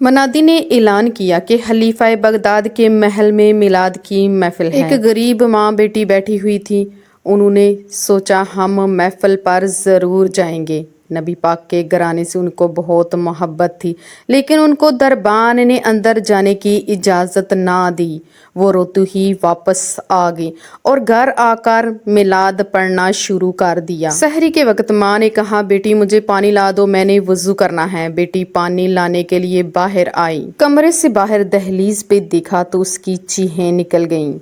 منادی نے اعلان کیا کہ خلیفہ بغداد کے محل میں میلاد کی محفل ہے۔ ایک غریب ماں بیٹی بیٹھی ہوئی تھی۔ انہوں نے سوچا ہم محفل پر ضرور جائیں گے۔ نبی پاک کے گھرانے سے ان کو بہت محبت تھی، لیکن ان کو دربان نے اندر جانے کی اجازت نہ دی۔ وہ روتی ہی واپس آ گئی اور گھر آ کر میلاد پڑھنا شروع کر دیا۔ سحری کے وقت ماں نے کہا، بیٹی مجھے پانی لا دو، میں نے وضو کرنا ہے۔ بیٹی پانی لانے کے لیے باہر آئی۔ کمرے سے باہر دہلیز پہ دیکھا تو اس کی چیخیں نکل گئیں۔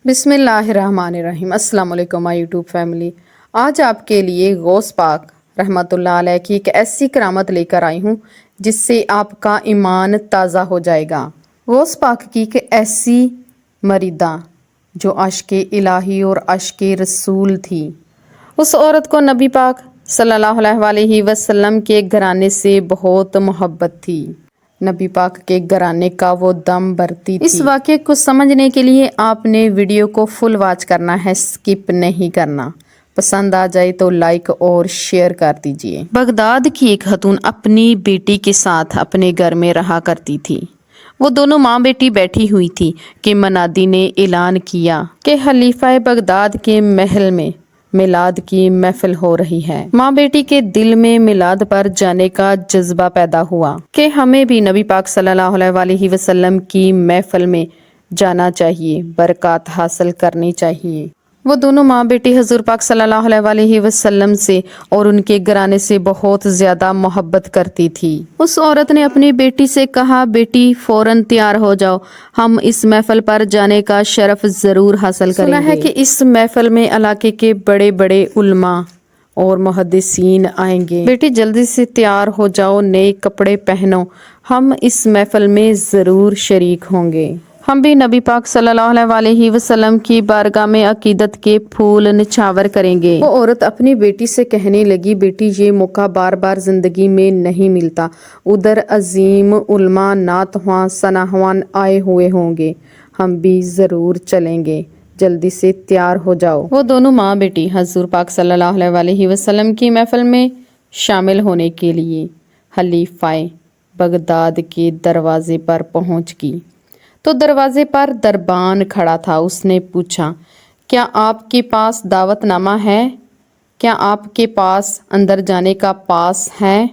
بسم اللہ الرحمن الرحیم۔ السلام علیکم مائی یوٹیوب فیملی۔ آج آپ کے لیے غوث پاک رحمت اللہ علیہ کی ایک ایسی کرامت لے کر آئی ہوں جس سے آپ کا ایمان تازہ ہو جائے گا۔ غوث پاک کی ایک ایسی مریدہ جو عاشق الہی اور عاشق رسول تھی۔ اس عورت کو نبی پاک صلی اللہ علیہ وسلم کے گھرانے سے بہت محبت تھی۔ نبی پاک کے گھرانے کا وہ دم بھرتی تھی۔ اس واقعے کو سمجھنے کے لیے آپ نے ویڈیو کو فل واچ کرنا ہے، سکپ نہیں کرنا۔ پسند آ جائے تو لائک اور شیئر کر دیجئے۔ بغداد کی ایک خاتون اپنی بیٹی کے ساتھ اپنے گھر میں رہا کرتی تھی۔ وہ دونوں ماں بیٹی بیٹھی ہوئی تھی کہ منادی نے اعلان کیا کہ خلیفہ بغداد کے محل میں میلاد کی محفل ہو رہی ہے۔ ماں بیٹی کے دل میں میلاد پر جانے کا جذبہ پیدا ہوا کہ ہمیں بھی نبی پاک صلی اللہ علیہ وسلم کی محفل میں جانا چاہیے، برکات حاصل کرنی چاہیے۔ وہ دونوں ماں بیٹی حضور پاک صلی اللہ علیہ وسلم سے اور ان کے گھرانے سے بہت زیادہ محبت کرتی تھی۔ اس عورت نے اپنی بیٹی سے کہا، بیٹی فوراً تیار ہو جاؤ، ہم اس محفل پر جانے کا شرف ضرور حاصل کریں گے۔ سنا ہے کہ اس محفل میں علاقے کے بڑے بڑے علماء اور محدثین آئیں گے۔ بیٹی جلدی سے تیار ہو جاؤ، نئے کپڑے پہنو، ہم اس محفل میں ضرور شریک ہوں گے۔ ہم بھی نبی پاک صلی اللہ علیہ وسلم کی بارگاہ میں عقیدت کے پھول نچھاور کریں گے۔ وہ عورت اپنی بیٹی سے کہنے لگی، بیٹی یہ موقع بار بار زندگی میں نہیں ملتا، ادھر عظیم علماء نعت خواں ثنا خواں آئے ہوئے ہوں گے، ہم بھی ضرور چلیں گے، جلدی سے تیار ہو جاؤ۔ وہ دونوں ماں بیٹی حضور پاک صلی اللہ علیہ وسلم کی محفل میں شامل ہونے کے لیے خلیفہ بغداد کے دروازے پر پہنچ گئی تو دروازے پر دربان کھڑا تھا۔ اس نے پوچھا، کیا آپ کے پاس دعوت نامہ ہے؟ کیا آپ کے پاس اندر جانے کا پاس ہے؟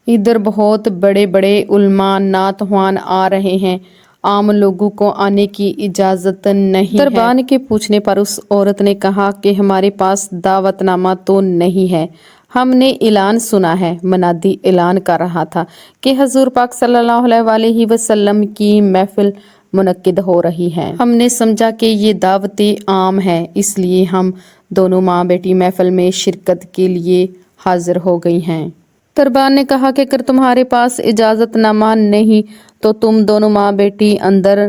ادھر بہت بڑے بڑے علماء نعت خواں آ رہے ہیں، عام لوگوں کو آنے کی اجازت نہیں ہے۔ دربان کے پوچھنے پر اس عورت نے کہا کہ ہمارے پاس دعوت نامہ تو نہیں ہے، ہم نے اعلان سنا ہے۔ منادی اعلان کر رہا تھا کہ حضور پاک صلی اللہ علیہ وسلم کی محفل منعقد ہو رہی ہے۔ ہم نے سمجھا کہ یہ دعوت عام ہے، اس لیے ہم دونوں ماں بیٹی محفل میں شرکت کے لیے حاضر ہو گئی ہیں۔ دربان نے کہا کہ اگر تمہارے پاس اجازت نامہ نہیں تو تم دونوں ماں بیٹی اندر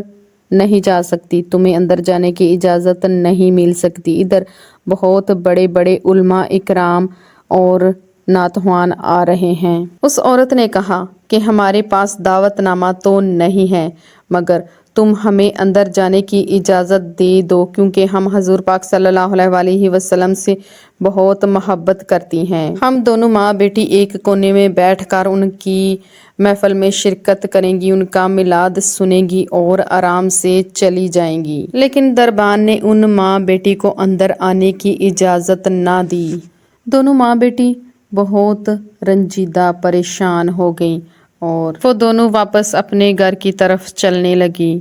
نہیں جا سکتی، تمہیں اندر جانے کی اجازت نہیں مل سکتی۔ ادھر بہت بڑے بڑے علماء اکرام اور نعت خواں آ رہے ہیں۔ اس عورت نے کہا کہ ہمارے پاس دعوت نامہ تو نہیں ہے، مگر تم ہمیں اندر جانے کی اجازت دے دو کیونکہ ہم حضور پاک صلی اللہ علیہ وسلم سے بہت محبت کرتی ہیں۔ ہم دونوں ماں بیٹی ایک کونے میں بیٹھ کر ان کی محفل میں شرکت کریں گی، ان کا میلاد سنیں گی اور آرام سے چلی جائیں گی۔ لیکن دربان نے ان ماں بیٹی کو اندر آنے کی اجازت نہ دی۔ دونوں ماں بیٹی بہت رنجیدہ پریشان ہو گئیں اور وہ دونوں واپس اپنے گھر کی طرف چلنے لگی۔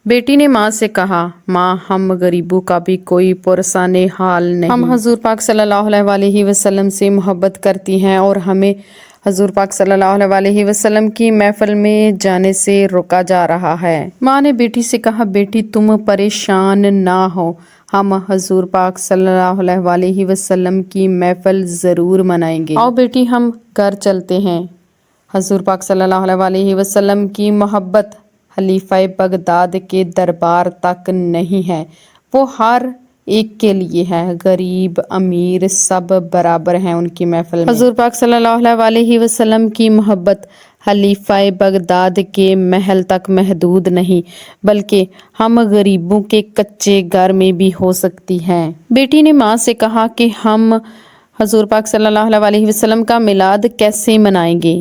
بیٹی نے ماں سے کہا، ماں ہم غریبوں کا بھی کوئی پرسان حال نہیں، ہم حضور پاک صلی اللہ علیہ وسلم سے محبت کرتی ہیں اور ہمیں حضور پاک صلی اللہ علیہ وسلم کی محفل میں جانے سے روکا جا رہا ہے۔ ماں نے بیٹی سے کہا، بیٹی تم پریشان نہ ہو، ہم حضور پاک صلی اللہ علیہ وسلم کی محفل ضرور منائیں گے، آؤ بیٹی ہم گھر چلتے ہیں۔ حضور پاک صلی اللہ علیہ وسلم کی محبت خلیفہ بغداد کے دربار تک نہیں ہے، وہ ہر ایک کے لیے ہے، غریب امیر سب برابر ہیں ان کی محفل میں۔ حضور پاک صلی اللہ علیہ وسلم کی محبت خلیفہ بغداد کے محل تک محدود نہیں بلکہ ہم غریبوں کے کچے گھر میں بھی ہو سکتی ہے۔ بیٹی نے ماں سے کہا کہ ہم حضور پاک صلی اللہ علیہ وسلم کا میلاد کیسے منائیں گے؟